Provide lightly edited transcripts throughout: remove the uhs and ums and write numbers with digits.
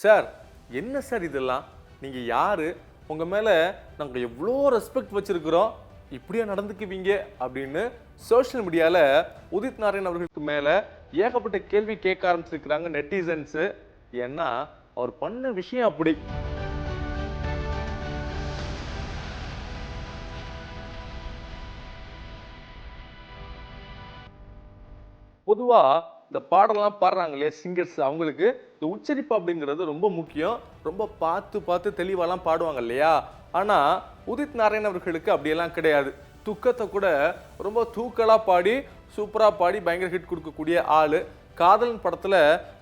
Sir என்ன sir இதெல்லாம்? நீங்க யாரு? உங்க மேல நாங்க எவ்வளோ ரெஸ்பெக்ட் வச்சிருக்கிறோம், இப்படியா நடந்துக்குவீங்க அப்படின்னு சோஷியல் மீடியால உதித் நாராயண் அவர்களுக்கு மேல ஏகப்பட்ட கேள்வி கேட்க ஆரம்பிச்சிருக்கிறாங்க நெட்டிசன்ஸ். ஏன்னா அவர் பண்ண விஷயம் அப்படி. பொதுவா இந்த பாடலாம் பாடுறாங்க இல்லையா சிங்கர்ஸ், அவங்களுக்கு இந்த உச்சரிப்பு அப்படிங்கிறது ரொம்ப முக்கியம். ரொம்ப பார்த்து பார்த்து தெளிவாலாம் பாடுவாங்க இல்லையா? ஆனா உதித் நாராயண் அவர்களுக்கு அப்படியெல்லாம் கிடையாது. துக்கத்தை கூட ரொம்ப தூக்கலா பாடி சூப்பரா பாடி பயங்கர ஹிட் கொடுக்கக்கூடிய ஆளு. காதலன் படத்துல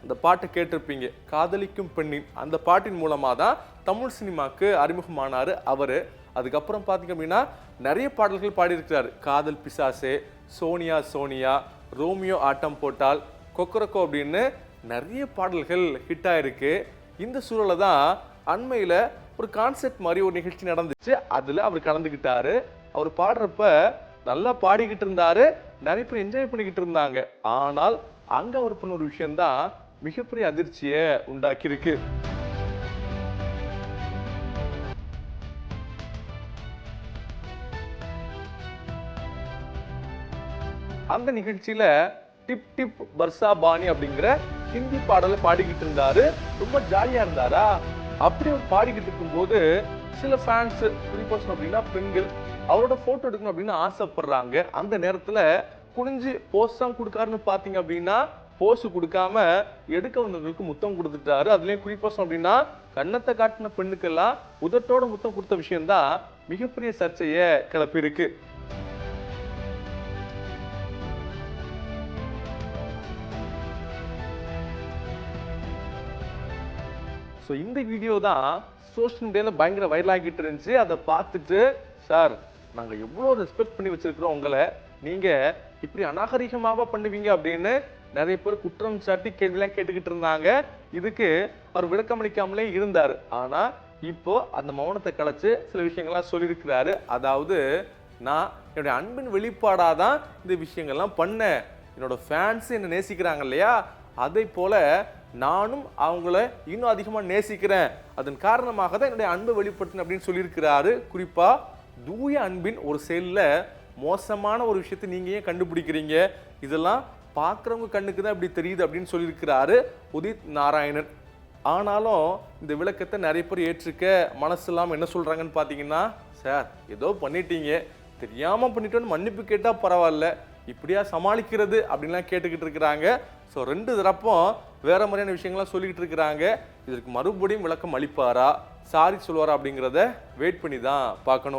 இந்த பாட்டு கேட்டிருப்பீங்க, காதலிக்கும் பெண்ணின் அந்த பாட்டின் மூலமா தான் தமிழ் சினிமாக்கு அறிமுகமானாரு அவரு. அதுக்கப்புறம் பார்த்தீங்க அப்படின்னா நிறைய பாடல்கள் பாடியிருக்கிறாரு. காதல் பிசாசே, சோனியா சோனியா, ரோமியோ ஆட்டம் போட்டால், கொக்கரக்கோ அப்படின்னு நிறைய பாடல்கள் ஹிட் ஆயிருக்கு. இந்த சூழலை தான் அண்மையில் ஒரு கான்செப்ட் மாதிரி ஒரு நிகழ்ச்சி நடந்துச்சு. அதில் அவர் கலந்துக்கிட்டாரு. அவர் பாடுறப்ப நல்லா பாடிக்கிட்டு இருந்தாரு, நிறைய பேர் என்ஜாய் பண்ணிக்கிட்டு இருந்தாங்க. ஆனால் அங்கே அவர் பண்ண ஒரு விஷயம்தான் மிகப்பெரிய அதிர்ச்சியை உண்டாக்கியிருக்கு. அந்த நிகழ்ச்சியில டிப் டிப் பர்சா பாணி அப்படிங்கிற ஹிந்தி பாடலை பாடிக்கிட்டு இருந்தாரு. ரொம்ப ஜாலியா இருந்தாரா? அப்படி அவர் பாடிக்கிட்டு இருக்கும்போது சில ஃபேன்ஸ், குறிப்பா அப்படின்னா பெண்கள், அவரோட போட்டோ எடுக்கணும் அப்படின்னு ஆசைப்படுறாங்க. அந்த நேரத்துல குனிஞ்சு போஸ் தான் கொடுக்காருன்னு பாத்தீங்க அப்படின்னா போஸ் கொடுக்காம எடுக்க வந்தவங்களுக்கு முத்தம் கொடுத்துட்டாரு. அதுலயும் குறிப்பா அப்படின்னா கன்னத்தை காட்டின பெண்ணுக்கெல்லாம் உதட்டோட முத்தம் கொடுத்த விஷயம்தான் மிகப்பெரிய சர்ச்சையை கிளப்பியிருக்கு. ஸோ இந்த வீடியோ தான் சோஷியல் மீடியாவில் பயங்கர வைரல் ஆகிட்டு இருந்துச்சு. அதை பார்த்துட்டு சார் நாங்கள் எவ்வளோ ரெஸ்பெக்ட் பண்ணி வச்சிருக்கிறோம் உங்களை, நீங்கள் இப்படி அநாகரிகமாக பண்ணுவீங்க அப்படின்னு நிறைய பேர் குற்றம் சாட்டி கேள்விலாம் கேட்டுக்கிட்டு இருந்தாங்க. இதுக்கு அவர் விளக்கமளிக்காமலே இருந்தார். ஆனால் இப்போ அந்த மௌனத்தை கலைச்சு சில விஷயங்கள்லாம் சொல்லியிருக்கிறாரு. அதாவது நான் என்னுடைய அன்பின் வெளிப்பாடாக தான் இந்த விஷயங்கள்லாம் பண்ணேன். என்னோட ஃபேன்ஸ் என்னை நேசிக்கிறாங்க இல்லையா, அதை போல நானும் அவங்கள இன்னும் அதிகமாக நேசிக்கிறேன், அதன் காரணமாக தான் என்னுடைய அன்பை வெளிப்படுத்தினேன் அப்படின்னு சொல்லியிருக்கிறாரு. குறிப்பா தூய அன்பின் ஒரு செயலில் மோசமான ஒரு விஷயத்தை நீங்க ஏன் கண்டுபிடிக்கிறீங்க, இதெல்லாம் பார்க்குறவங்க கண்ணுக்கு தான் இப்படி தெரியுது அப்படின்னு சொல்லியிருக்கிறாரு உதித் நாராயணன். ஆனாலும் இந்த விளக்கத்தை நிறைய பேர் ஏற்றுக்க மனசு இல்லாமல் என்ன சொல்றாங்கன்னு பார்த்தீங்கன்னா, சார் ஏதோ பண்ணிட்டீங்க, தெரியாம பண்ணிட்டோன்னு மன்னிப்பு கேட்டால் பரவாயில்ல, இப்படியா சமாளிக்கிறது அப்படின்லாம் கேட்டுக்கிட்டு இருக்கிறாங்க. ஸோ ரெண்டு தரப்பும் வேற மாதிரியான விஷயங்கள்லாம் சொல்லிக்கிட்டு இருக்கிறாங்க. இதற்கு மறுபடியும் விளக்கம் அளிப்பாரா, சாரி சொல்வாரா அப்படிங்கிறத வெயிட் பண்ணி தான் பார்க்கணும்.